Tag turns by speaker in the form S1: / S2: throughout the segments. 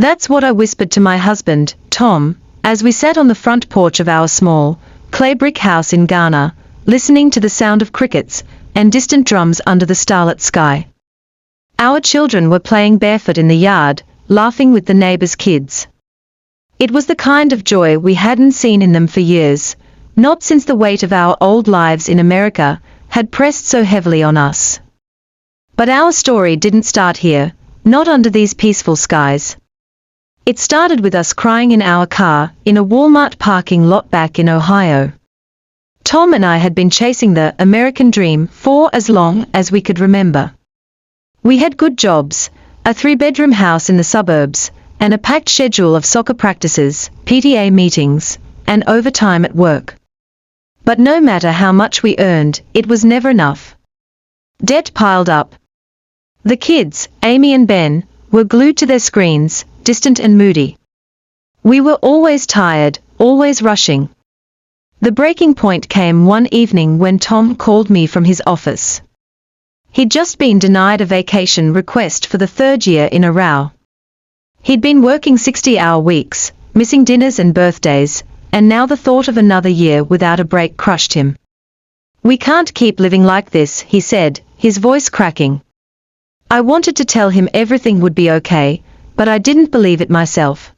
S1: That's what I whispered to my husband, Tom, as we sat on the front porch of our small, clay brick house in Ghana, listening to the sound of crickets and distant drums under the starlit sky. Our children were playing barefoot in the yard, laughing with the neighbors' kids. It was the kind of joy we hadn't seen in them for years, not since the weight of our old lives in America had pressed so heavily on us. But our story didn't start here, not under these peaceful skies. It started with us crying in our car, in a Walmart parking lot back in Ohio. Tom and I had been chasing the American dream for as long as we could remember. We had good jobs, a 3-bedroom house in the suburbs, and a packed schedule of soccer practices, PTA meetings, and overtime at work. But no matter how much we earned, it was never enough. Debt piled up. The kids, Amy and Ben, were glued to their screens, distant and moody. We were always tired, always rushing. The breaking point came one evening when Tom called me from his office. He'd just been denied a vacation request for the 3rd year in a row. He'd been working 60-hour weeks, missing dinners and birthdays, and now the thought of another year without a break crushed him. "We can't keep living like this," he said, his voice cracking. I wanted to tell him everything would be okay, but I didn't believe it myself.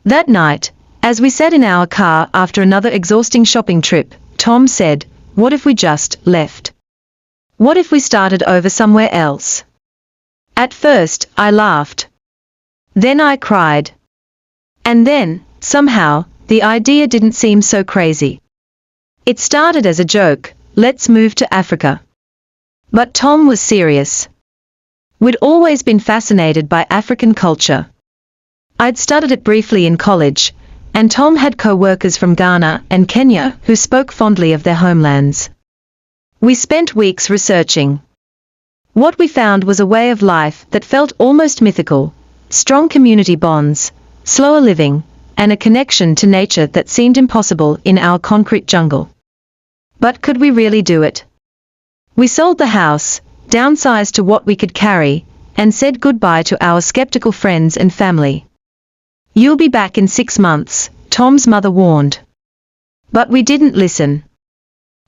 S1: That night, as we sat in our car after another exhausting shopping trip, Tom said, "What if we just left? What if we started over somewhere else?" At first, I laughed. Then I cried. And then, somehow, the idea didn't seem so crazy. It started as a joke, "Let's move to Africa." But Tom was serious. We'd always been fascinated by African culture. I'd studied it briefly in college, and Tom had co-workers from Ghana and Kenya who spoke fondly of their homelands. We spent weeks researching. What we found was a way of life that felt almost mythical, strong community bonds, slower living, and a connection to nature that seemed impossible in our concrete jungle. But could we really do it? We sold the house, downsized to what we could carry, and said goodbye to our skeptical friends and family. "You'll be back in 6 months," Tom's mother warned. But we didn't listen.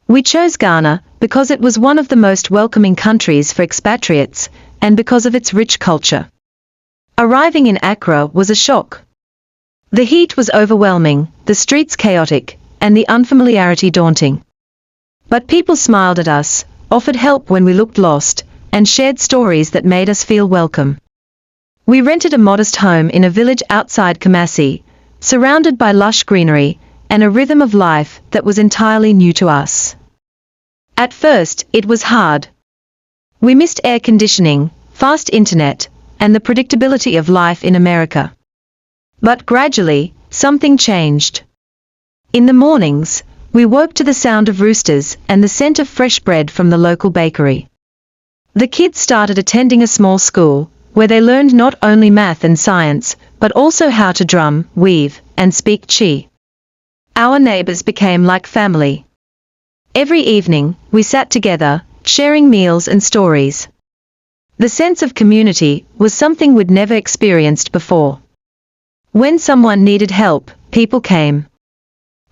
S1: We chose Ghana because it was one of the most welcoming countries for expatriates, and because of its rich culture. Arriving in Accra was a shock. The heat was overwhelming, the streets chaotic, and the unfamiliarity daunting. But people smiled at us, offered help when we looked lost, and shared stories that made us feel welcome. We rented a modest home in a village outside Kumasi, surrounded by lush greenery, and a rhythm of life that was entirely new to us. At first, it was hard. We missed air conditioning, fast internet, and the predictability of life in America. But gradually, something changed. In the mornings, we woke to the sound of roosters and the scent of fresh bread from the local bakery. The kids started attending a small school, where they learned not only math and science, but also how to drum, weave, and speak Chi. Our neighbors became like family. Every evening, we sat together, sharing meals and stories. The sense of community was something we'd never experienced before. When someone needed help, people came.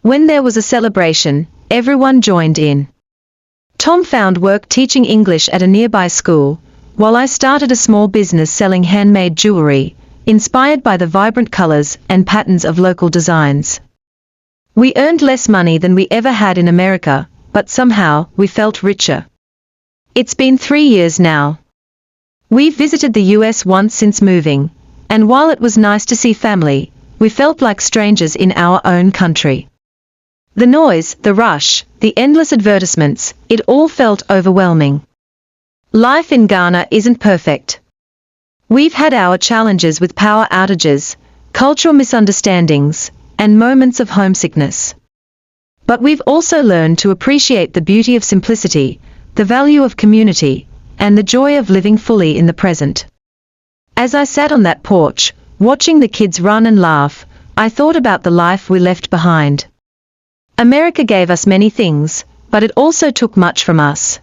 S1: When there was a celebration, everyone joined in. Tom found work teaching English at a nearby school, while I started a small business selling handmade jewelry, inspired by the vibrant colors and patterns of local designs. We earned less money than we ever had in America, but somehow, we felt richer. It's been 3 years now. We've visited the US once since moving, and while it was nice to see family, we felt like strangers in our own country. The noise, the rush, the endless advertisements, it all felt overwhelming. Life in Ghana isn't perfect. We've had our challenges with power outages, cultural misunderstandings, and moments of homesickness. But we've also learned to appreciate the beauty of simplicity, the value of community, and the joy of living fully in the present. As I sat on that porch, watching the kids run and laugh, I thought about the life we left behind. America gave us many things, but it also took much from us.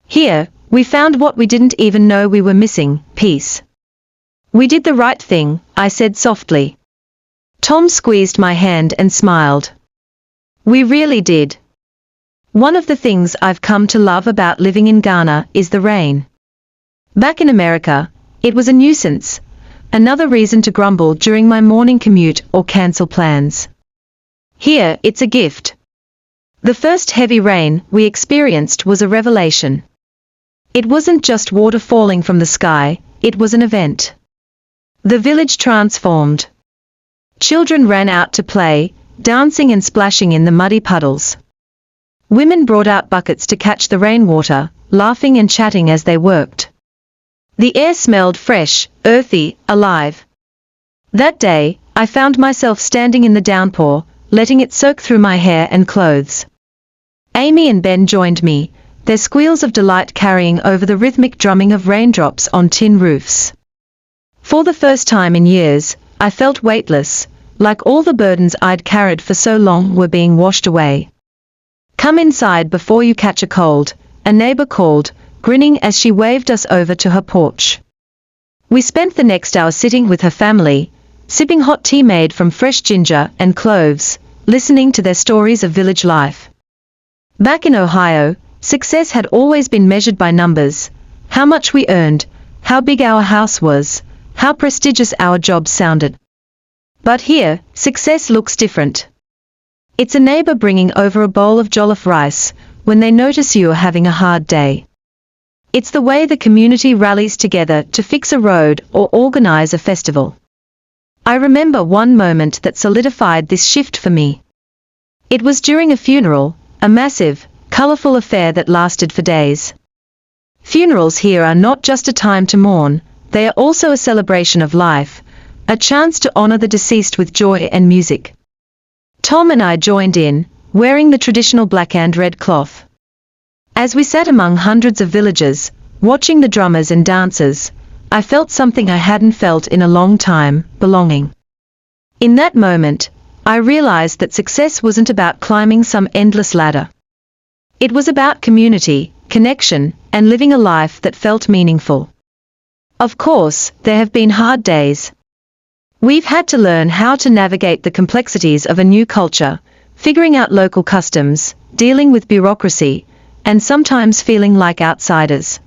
S1: Here, we found what we didn't even know we were missing: peace. We did the right thing, I said softly. Tom squeezed my hand and smiled. We really did. One of the things I've come to love about living in Ghana is the rain. Back in America, it was a nuisance, another reason to grumble during my morning commute or cancel plans. Here, it's a gift. The first heavy rain we experienced was a revelation. It wasn't just water falling from the sky, it was an event. The village transformed. Children ran out to play, dancing and splashing in the muddy puddles. Women brought out buckets to catch the rainwater, laughing and chatting as they worked. The air smelled fresh, earthy, alive. That day, I found myself standing in the downpour, letting it soak through my hair and clothes. Amy and Ben joined me, their squeals of delight carrying over the rhythmic drumming of raindrops on tin roofs. For the first time in years, I felt weightless, like all the burdens I'd carried for so long were being washed away. Come inside before you catch a cold, a neighbor called, grinning as she waved us over to her porch. We spent the next hour sitting with her family, sipping hot tea made from fresh ginger and cloves, listening to their stories of village life. Back in Ohio, success had always been measured by numbers, how much we earned, how big our house was, how prestigious our jobs sounded. But here, success looks different. It's a neighbor bringing over a bowl of jollof rice when they notice you are having a hard day. It's the way the community rallies together to fix a road or organize a festival. I remember one moment that solidified this shift for me. It was during a funeral, a massive, colorful affair that lasted for days. Funerals here are not just a time to mourn, they are also a celebration of life, a chance to honor the deceased with joy and music. Tom and I joined in, wearing the traditional black and red cloth. As we sat among hundreds of villagers, watching the drummers and dancers, I felt something I hadn't felt in a long time, belonging. In that moment, I realized that success wasn't about climbing some endless ladder. It was about community, connection, and living a life that felt meaningful. Of course, there have been hard days. We've had to learn how to navigate the complexities of a new culture, figuring out local customs, dealing with bureaucracy, and sometimes feeling like outsiders.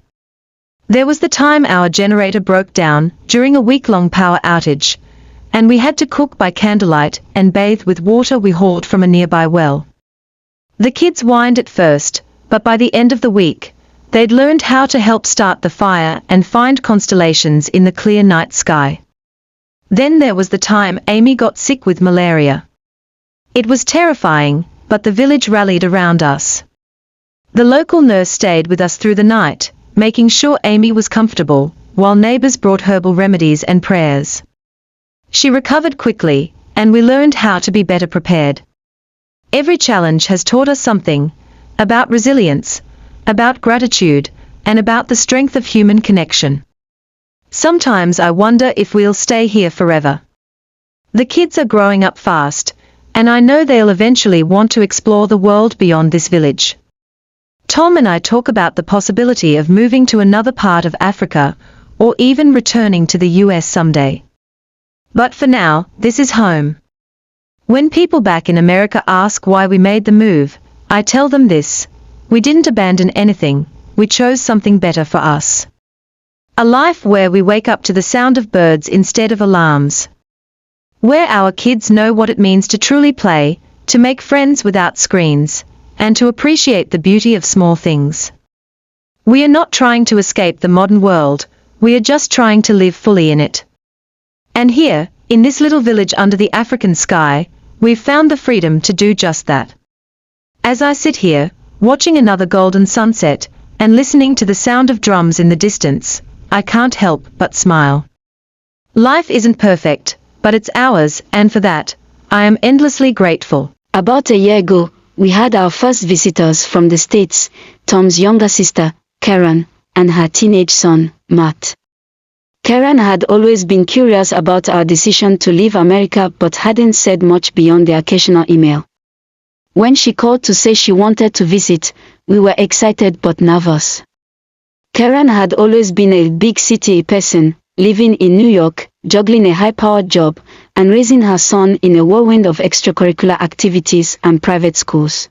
S1: There was the time our generator broke down during a week-long power outage, and we had to cook by candlelight and bathe with water we hauled from a nearby well. The kids whined at first, but by the end of the week, they'd learned how to help start the fire and find constellations in the clear night sky. Then there was the time Amy got sick with malaria. It was terrifying, but the village rallied around us. The local nurse stayed with us through the night, making sure Amy was comfortable, while neighbors brought herbal remedies and prayers. She recovered quickly, and we learned how to be better prepared. Every challenge has taught us something, about resilience, about gratitude, and about the strength of human connection. Sometimes I wonder if we'll stay here forever. The kids are growing up fast, and I know they'll eventually want to explore the world beyond this village. Tom and I talk about the possibility of moving to another part of Africa, or even returning to the US someday. But for now, this is home. When people back in America ask why we made the move, I tell them this: we didn't abandon anything, we chose something better for us. A life where we wake up to the sound of birds instead of alarms. Where our kids know what it means to truly play, to make friends without screens, and to appreciate the beauty of small things. We are not trying to escape the modern world, we are just trying to live fully in it. And here, in this little village under the African sky, we've found the freedom to do just that. As I sit here, watching another golden sunset, and listening to the sound of drums in the distance, I can't help but smile. Life isn't perfect, but it's ours, and for that, I am endlessly grateful.
S2: About a year ago, we had our first visitors from the States, Tom's younger sister, Karen, and her teenage son, Matt. Karen had always been curious about our decision to leave America but hadn't said much beyond the occasional email. When she called to say she wanted to visit, we were excited but nervous. Karen had always been a big city person, living in New York, juggling a high-powered job, and raising her son in a whirlwind of extracurricular activities and private schools.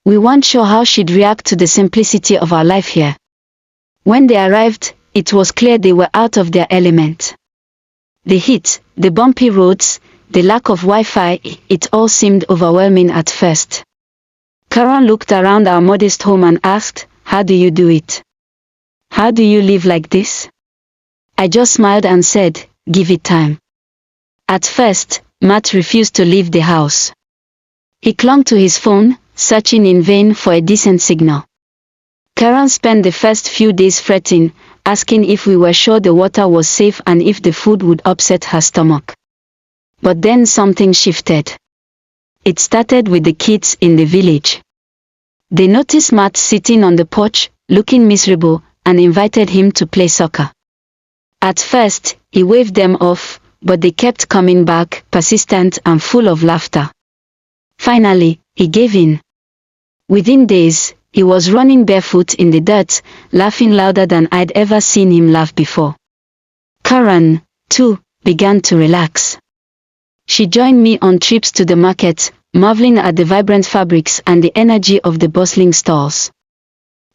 S2: We weren't sure how she'd react to the simplicity of our life here. When they arrived, it was clear they were out of their element. The heat, the bumpy roads, the lack of Wi-Fi, it all seemed overwhelming at first. Karen looked around our modest home and asked, "How do you do it? How do you live like this?" I just smiled and said, "Give it time." At first, Matt refused to leave the house. He clung to his phone, searching in vain for a decent signal. Karen spent the first few days fretting, asking if we were sure the water was safe and if the food would upset her stomach. But then something shifted. It started with the kids in the village. They noticed Matt sitting on the porch, looking miserable, and invited him to play soccer. At first, he waved them off, but they kept coming back, persistent and full of laughter. Finally, he gave in. Within days, he was running barefoot in the dirt, laughing louder than I'd ever seen him laugh before. Karen, too, began to relax. She joined me on trips to the market, marveling at the vibrant fabrics and the energy of the bustling stalls.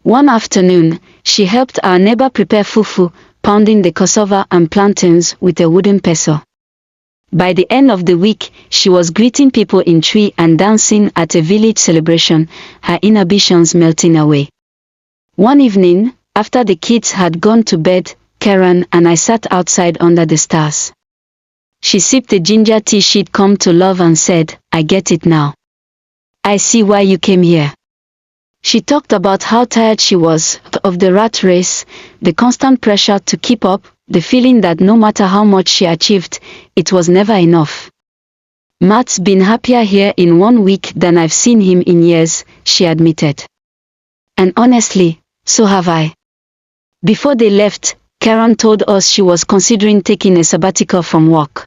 S2: One afternoon, she helped our neighbor prepare fufu, pounding the cassava and plantains with a wooden pestle. By the end of the week, she was greeting people in tree and dancing at a village celebration, her inhibitions melting away. One evening, after the kids had gone to bed, Karen and I sat outside under the stars. She sipped the ginger tea she'd come to love and said, "I get it now. I see why you came here." She talked about how tired she was of the rat race, the constant pressure to keep up, the feeling that no matter how much she achieved, it was never enough. "Matt's been happier here in 1 week than I've seen him in years," she admitted. And honestly, so have I. Before they left, Karen told us she was considering taking a sabbatical from work.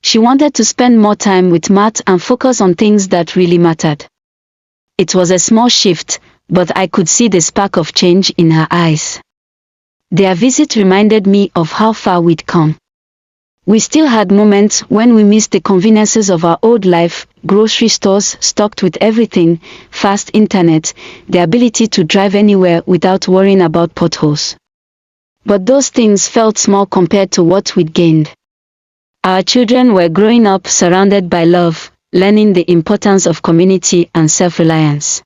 S2: She wanted to spend more time with Matt and focus on things that really mattered. It was a small shift, but I could see the spark of change in her eyes. Their visit reminded me of how far we'd come. We still had moments when we missed the conveniences of our old life, grocery stores stocked with everything, fast internet, the ability to drive anywhere without worrying about potholes. But those things felt small compared to what we'd gained. Our children were growing up surrounded by love, learning the importance of community and self-reliance.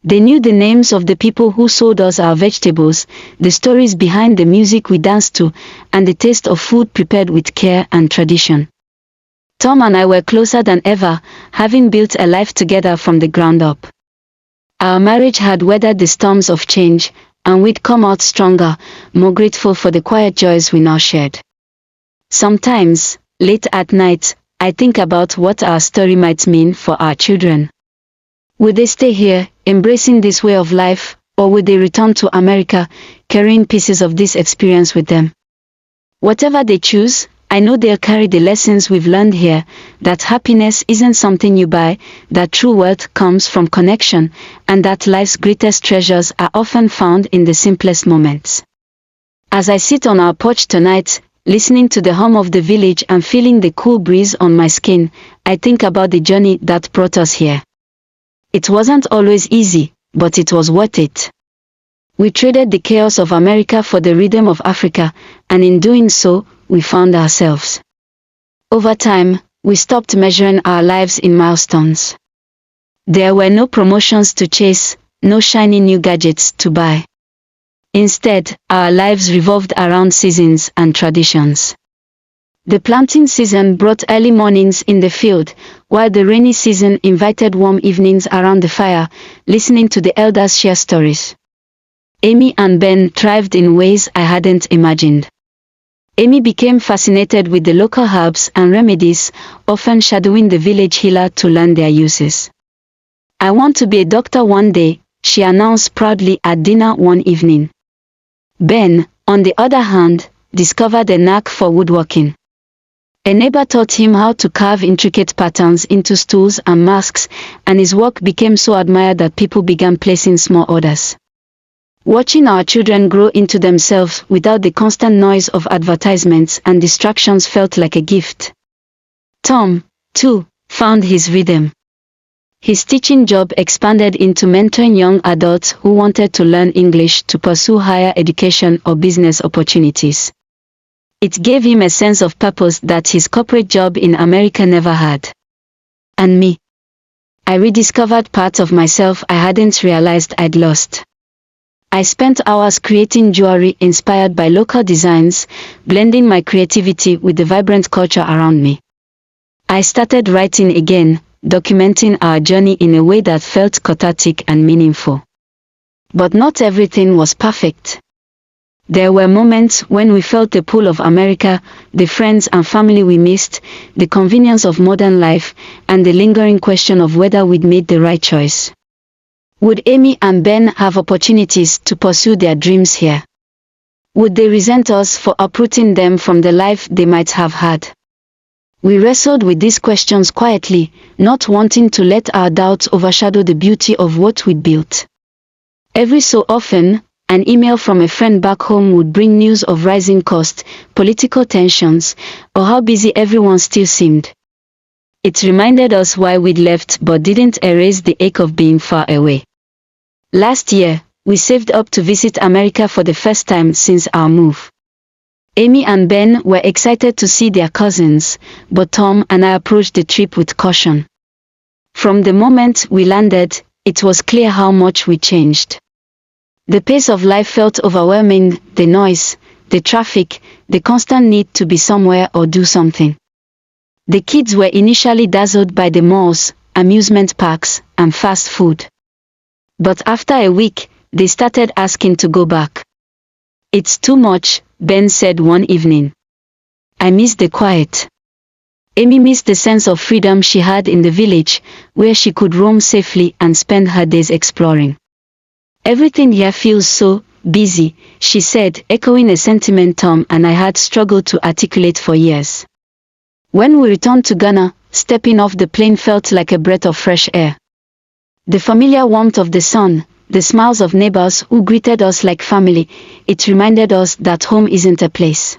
S2: They knew the names of the people who sold us our vegetables, the stories behind the music we danced to, and the taste of food prepared with care and tradition. Tom and I were closer than ever, having built a life together from the ground up. Our marriage had weathered the storms of change, and we'd come out stronger, more grateful for the quiet joys we now shared. Sometimes, late at night, I think about what our story might mean for our children. Would they stay here, embracing this way of life, or would they return to America, carrying pieces of this experience with them? Whatever they choose, I know they'll carry the lessons we've learned here, that happiness isn't something you buy, that true wealth comes from connection, and that life's greatest treasures are often found in the simplest moments. As I sit on our porch tonight, listening to the hum of the village and feeling the cool breeze on my skin, I think about the journey that brought us here. It wasn't always easy, but it was worth it. We traded the chaos of America for the rhythm of Africa, and in doing so, we found ourselves. Over time, we stopped measuring our lives in milestones. There were no promotions to chase, no shiny new gadgets to buy. Instead, our lives revolved around seasons and traditions. The planting season brought early mornings in the field, while the rainy season invited warm evenings around the fire, listening to the elders share stories. Amy and Ben thrived in ways I hadn't imagined. Amy became fascinated with the local herbs and remedies, often shadowing the village healer to learn their uses. "I want to be a doctor one day," she announced proudly at dinner one evening. Ben, on the other hand, discovered a knack for woodworking. A neighbor taught him how to carve intricate patterns into stools and masks, and his work became so admired that people began placing small orders. Watching our children grow into themselves without the constant noise of advertisements and distractions felt like a gift. Tom, too, found his rhythm. His teaching job expanded into mentoring young adults who wanted to learn English to pursue higher education or business opportunities. It gave him a sense of purpose that his corporate job in America never had. And me? I rediscovered parts of myself I hadn't realized I'd lost. I spent hours creating jewelry inspired by local designs, blending my creativity with the vibrant culture around me. I started writing again, documenting our journey in a way that felt cathartic and meaningful. But not everything was perfect. There were moments when we felt the pull of America, the friends and family we missed, the convenience of modern life, and the lingering question of whether we'd made the right choice. Would Amy and Ben have opportunities to pursue their dreams here? Would they resent us for uprooting them from the life they might have had? We wrestled with these questions quietly, not wanting to let our doubts overshadow the beauty of what we'd built. Every so often, an email from a friend back home would bring news of rising costs, political tensions, or how busy everyone still seemed. It reminded us why we'd left but didn't erase the ache of being far away. Last year, we saved up to visit America for the first time since our move. Amy and Ben were excited to see their cousins, but Tom and I approached the trip with caution. From the moment we landed, it was clear how much we changed. The pace of life felt overwhelming, the noise, the traffic, the constant need to be somewhere or do something. The kids were initially dazzled by the malls, amusement parks, and fast food. But after a week, they started asking to go back. "It's too much," Ben said one evening. "I miss the quiet." Amy missed the sense of freedom she had in the village, where she could roam safely and spend her days exploring. "Everything here feels so busy," she said, echoing a sentiment Tom and I had struggled to articulate for years. When we returned to Ghana, stepping off the plane felt like a breath of fresh air. The familiar warmth of the sun, the smiles of neighbors who greeted us like family, it reminded us that home isn't a place.